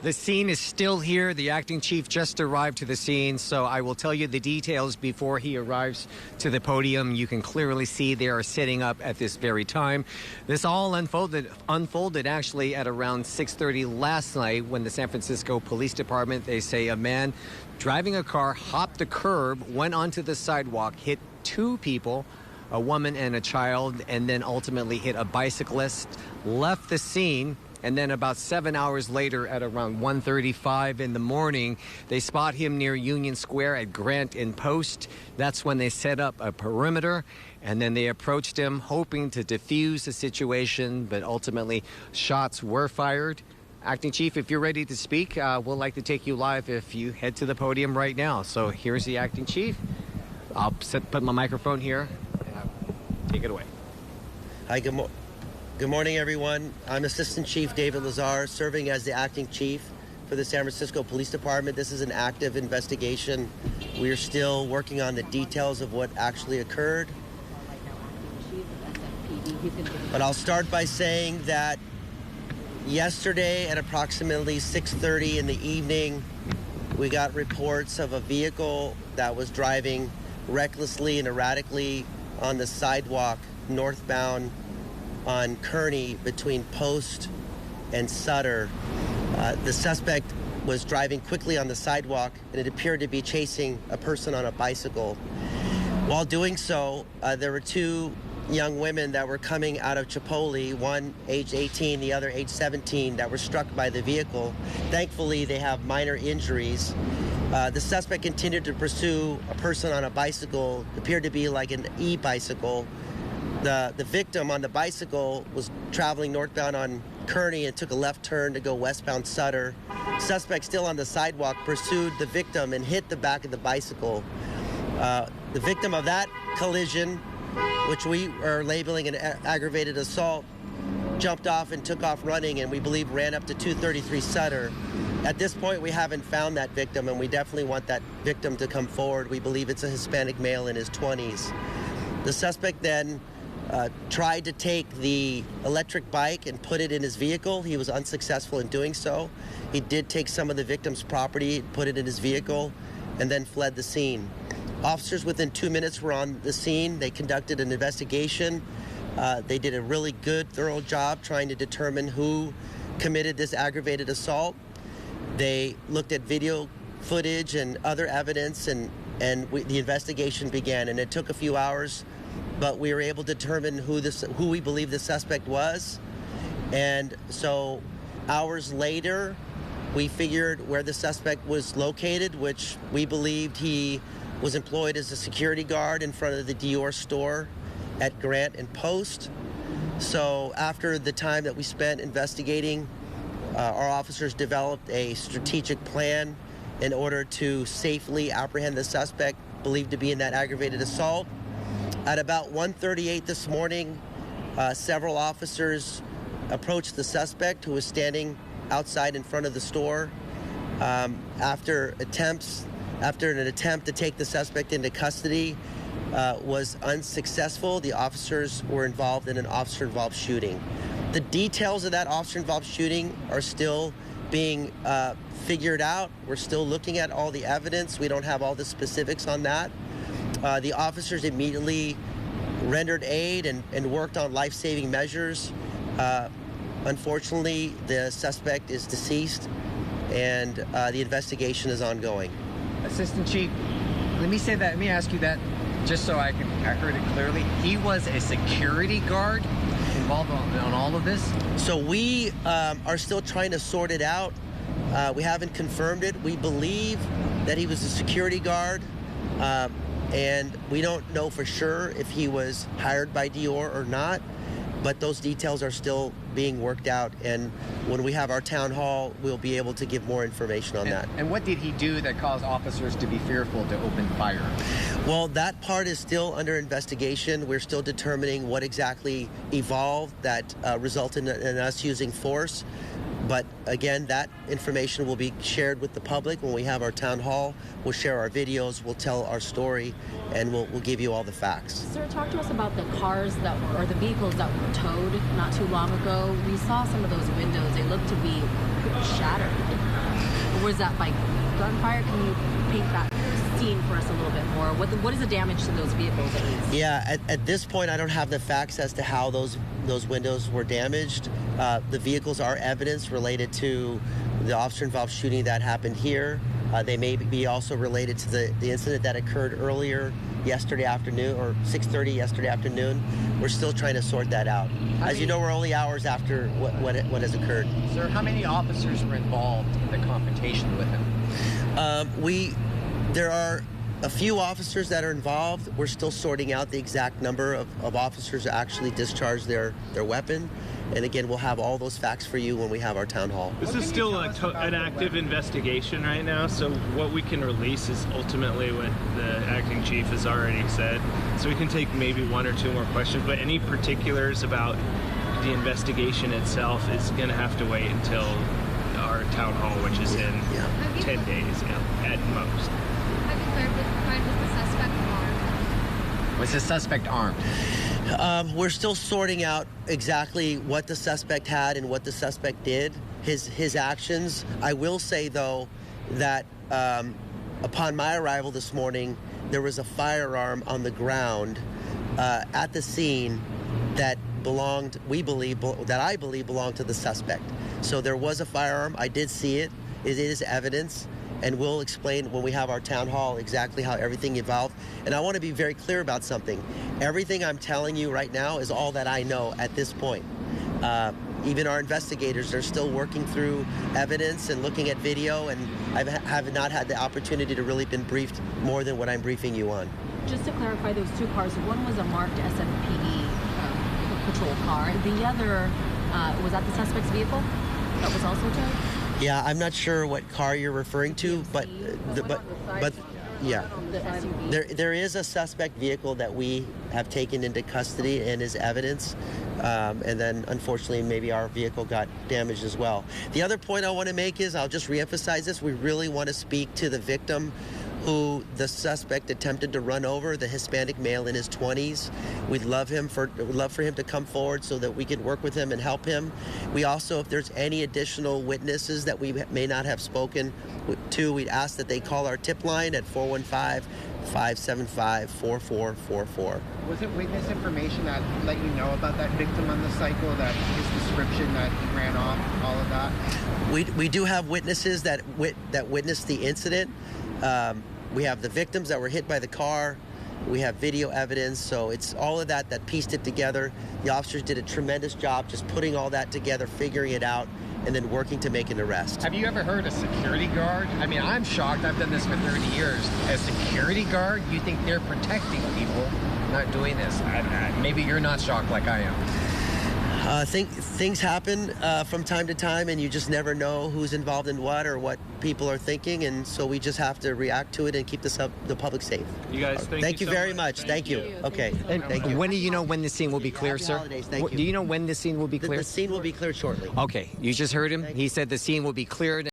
The scene is still here. The acting chief just arrived to the scene, so I will tell you the details before he arrives to the podium. You can clearly see they are sitting up at this very time. This all unfolded actually at around 6:30 last night when the San Francisco Police Department, they say a man driving a car hopped the curb, went onto the sidewalk, hit two people, a woman and a child, and then ultimately hit a bicyclist, left the scene. And then about 7 hours later at around 1:35 in the morning, they spot him near Union Square at Grant and Post. That's when they set up a perimeter, and then they approached him hoping to defuse the situation, but ultimately shots were fired. Acting Chief, if you're ready to speak, we'll like to take you live if you head to the podium right now. So here's the Acting Chief. I'll put my microphone here. Take it away. Hi, Good morning, everyone. I'm Assistant Chief David Lazar, serving as the Acting Chief for the San Francisco Police Department. This is an active investigation. We are still working on the details of what actually occurred. But I'll start by saying that yesterday at approximately 6:30 in the evening, we got reports of a vehicle that was driving recklessly and erratically on the sidewalk northbound on Kearny between Post and Sutter. The suspect was driving quickly on the sidewalk, and it appeared to be chasing a person on a bicycle. While doing so, there were two young women that were coming out of Chipotle, one age 18, the other age 17, that were struck by the vehicle. Thankfully, they have minor injuries. The suspect continued to pursue a person on a bicycle, appeared to be like an e-bicycle. The victim on the bicycle was traveling northbound on Kearny and took a left turn to go westbound Sutter. Suspect still on the sidewalk pursued the victim and hit the back of the bicycle. The victim of that collision, which we are labeling an aggravated assault, jumped off and took off running, and we believe ran up to 233 Sutter. At this point, we haven't found that victim, and we definitely want that victim to come forward. We believe it's a Hispanic male in his 20s. The suspect then tried to take the electric bike and put it in his vehicle. He was unsuccessful in doing so. He did take some of the victim's property, put it in his vehicle, and then fled the scene. Officers within 2 minutes were on the scene. They conducted an investigation. They did a really good, thorough job trying to determine who committed this aggravated assault. They looked at video footage and other evidence, and the investigation began, and it took a few hours, but we were able to determine who we believe the suspect was. And so hours later, we figured where the suspect was located, which we believed he was employed as a security guard in front of the Dior store at Grant and Post. So after the time that we spent investigating, our officers developed a strategic plan in order to safely apprehend the suspect believed to be in that aggravated assault. At about 1:38 this morning, several officers approached the suspect, who was standing outside in front of the store. After an attempt to take the suspect into custody was unsuccessful, the officers were involved in an officer-involved shooting. The details of that officer-involved shooting are still being figured out. We're still looking at all the evidence. We don't have all the specifics on that. The officers immediately rendered aid and worked on life-saving measures. Unfortunately, the suspect is deceased, and the investigation is ongoing. Assistant Chief, let me ask you that just so I heard it clearly. He was a security guard involved on all of this? So we are still trying to sort it out. We haven't confirmed it. We believe that he was a security guard, and we don't know for sure if he was hired by Dior or not, but those details are still being worked out, and when we have our town hall, we'll be able to give more information on that. And what did he do that caused officers to be fearful to open fire? Well, that part is still under investigation. We're still determining what exactly evolved that resulted in us using force. But again, that information will be shared with the public when we have our town hall. We'll share our videos, we'll tell our story, and we'll give you all the facts. Sir, talk to us about the cars or the vehicles that were towed not too long ago. We saw some of those windows. They look to be pretty shattered. Was that by gunfire? Can you paint that scene for us a little bit more? What is the damage to those vehicles at least? Yeah, at this point, I don't have the facts as to how those windows were damaged. The vehicles are evidence related to the officer-involved shooting that happened here. They may be also related to the incident that occurred earlier yesterday afternoon, or 6:30 yesterday afternoon. We're still trying to sort that out. As you know, we're only hours after what has occurred. Sir, how many officers were involved in the confrontation with him? There are a few officers that are involved. We're still sorting out the exact number of officers who actually discharged their weapon. And again, we'll have all those facts for you when we have our town hall. This is still an active investigation right now, so what we can release is ultimately what the acting chief has already said. So we can take maybe one or two more questions, but any particulars about the investigation itself is going to have to wait until our town hall, which is in 10 days at most. Have you clarified with the suspect armed? Was the suspect armed? We're still sorting out exactly what the suspect had and what the suspect did, his actions. I will say, though, that upon my arrival this morning, there was a firearm on the ground at the scene that belonged, I believe belonged to the suspect. So there was a firearm. I did see it. It is evidence. And we'll explain when we have our town hall exactly how everything evolved. And I want to be very clear about something. Everything I'm telling you right now is all that I know at this point. Even our investigators are still working through evidence and looking at video, and I have not had the opportunity to really been briefed more than what I'm briefing you on. Just to clarify those two cars, one was a marked SFPD patrol car, and the other, was that the suspect's vehicle that was also towed? Yeah, I'm not sure what car you're referring to, but yeah, there is a suspect vehicle that we have taken into custody and is evidence, and then unfortunately maybe our vehicle got damaged as well. The other point I want to make is, I'll just reemphasize this, we really want to speak to the victim who the suspect attempted to run over, the Hispanic male in his 20s. We'd love for him to come forward so that we can work with him and help him. We also, if there's any additional witnesses that we may not have spoken to, we'd ask that they call our tip line at 415-575-4444. Was it witness information that let you know about that victim on the cycle, that his description that he ran off, all of that? We do have witnesses that witnessed the incident. We have the victims that were hit by the car. We have video evidence, so it's all of that pieced it together. The officers did a tremendous job just putting all that together, figuring it out, and then working to make an arrest. Have you ever heard a security guard? I mean, I'm shocked. I've done this for 30 years. A security guard, you think they're protecting people, not doing this. Maybe you're not shocked like I am. Things happen from time to time, and you just never know who's involved in what or what people are thinking, and so we just have to react to it and keep the public safe. You guys, thank you so very much. Thank you. Okay. Thank you. When do you know when the scene will be clear, Happy sir? holidays. Thank you. Do you know when the scene will be cleared? The scene will be cleared shortly. Okay, you just heard him. He said the scene will be cleared.